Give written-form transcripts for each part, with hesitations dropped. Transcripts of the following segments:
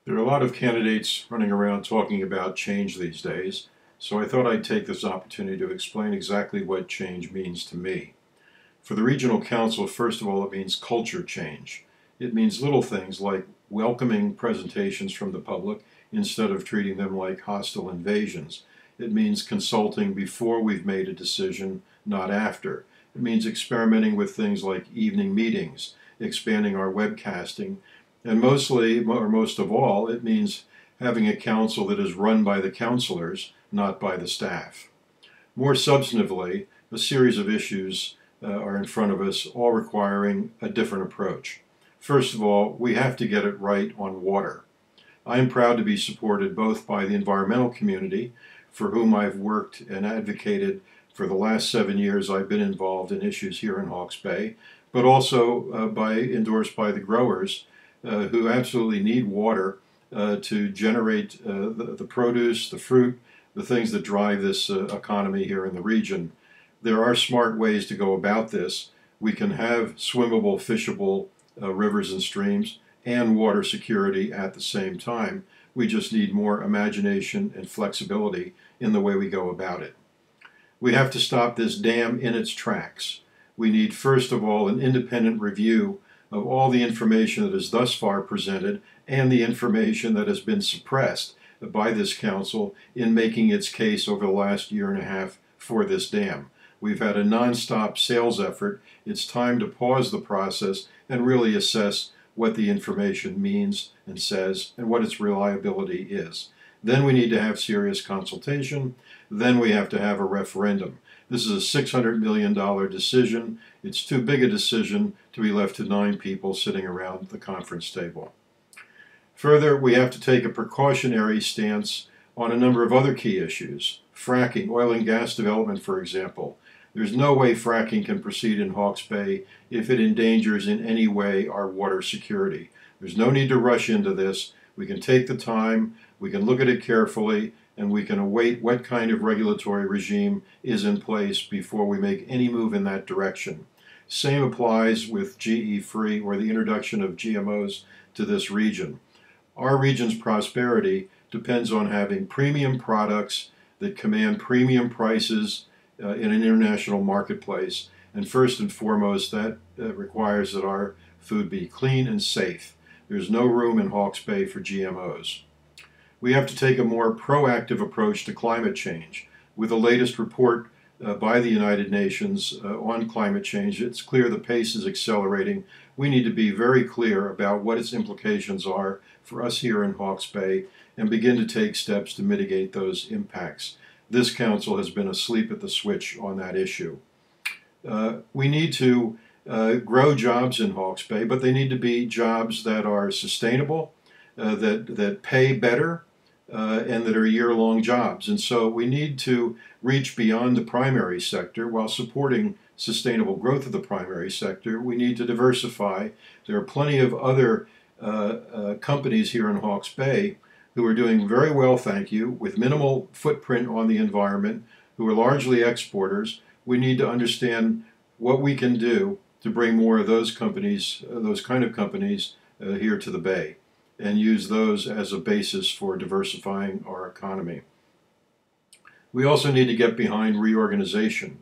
There are a lot of candidates running around talking about change these days, so I thought I'd take this opportunity to explain exactly what change means to me. For the Regional Council, first of all, it means culture change. It means little things like welcoming presentations from the public instead of treating them like hostile invasions. It means consulting before we've made a decision, not after. It means experimenting with things like evening meetings, expanding our webcasting, and mostly, or most of all, it means having a council that is run by the councilors, not by the staff. More substantively, a series of issues are in front of us, all requiring a different approach. First of all, we have to get it right on water. I am proud to be supported both by the environmental community, for whom I've worked and advocated for the last 7 years I've been involved in issues here in Hawke's Bay, but also endorsed by the growers who absolutely need water to generate the produce, the fruit, the things that drive this economy here in the region. There are smart ways to go about this. We can have swimmable, fishable rivers and streams and water security at the same time. We just need more imagination and flexibility in the way we go about it. We have to stop this dam in its tracks. We need, first of all, an independent review of all the information that is thus far presented and the information that has been suppressed by this council in making its case over the last year and a half for this dam. We've had a nonstop sales effort. It's time to pause the process and really assess what the information means and says and what its reliability is. Then we need to have serious consultation. Then we have to have a referendum. This is a $600 million decision. It's too big a decision to be left to 9 people sitting around the conference table. Further, we have to take a precautionary stance on a number of other key issues. Fracking, oil and gas development, for example. There's no way fracking can proceed in Hawke's Bay if it endangers in any way our water security. There's no need to rush into this. We can take the time, we can look at it carefully, and we can await what kind of regulatory regime is in place before we make any move in that direction. Same applies with GE-free or the introduction of GMOs to this region. Our region's prosperity depends on having premium products that command premium prices in an international marketplace. And first and foremost, that requires that our food be clean and safe. There's no room in Hawke's Bay for GMOs. We have to take a more proactive approach to climate change. With the latest report by the United Nations on climate change, it's clear the pace is accelerating. We need to be very clear about what its implications are for us here in Hawke's Bay and begin to take steps to mitigate those impacts. This council has been asleep at the switch on that issue. We need to grow jobs in Hawke's Bay, but they need to be jobs that are sustainable, that pay better, and that are year-long jobs. And so we need to reach beyond the primary sector while supporting sustainable growth of the primary sector. We need to diversify. There are plenty of other companies here in Hawke's Bay who are doing very well, thank you, with minimal footprint on the environment, who are largely exporters. We need to understand what we can do to bring more of those companies, those kind of companies, here to the Bay, and use those as a basis for diversifying our economy. We also need to get behind reorganization.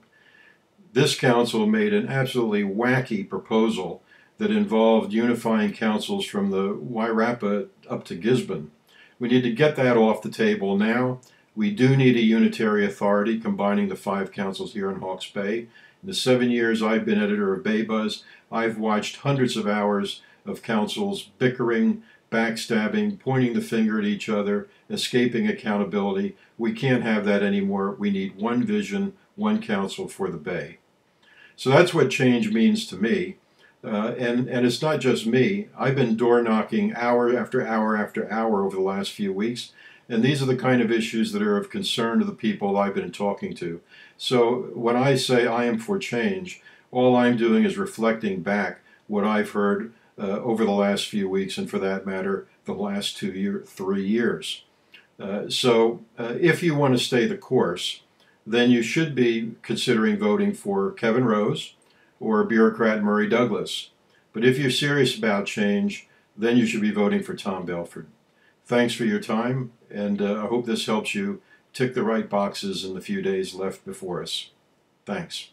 This council made an absolutely wacky proposal that involved unifying councils from the Wairarapa up to Gisborne. We need to get that off the table now. We do need a unitary authority combining the 5 councils here in Hawke's Bay. In the 7 years I've been editor of Bay Buzz, I've watched hundreds of hours of councils bickering, backstabbing, pointing the finger at each other, escaping accountability. We can't have that anymore. We need one vision, one council for the Bay. So that's what change means to me. And it's not just me. I've been door knocking hour after hour after hour over the last few weeks, and these are the kind of issues that are of concern to the people I've been talking to. So when I say I am for change, all I'm doing is reflecting back what I've heard over the last few weeks, and for that matter, the last 3 years. So if you want to stay the course, then you should be considering voting for Kevin Rose or bureaucrat Murray Douglas. But if you're serious about change, then you should be voting for Tom Belford. Thanks for your time, and I hope this helps you tick the right boxes in the few days left before us. Thanks.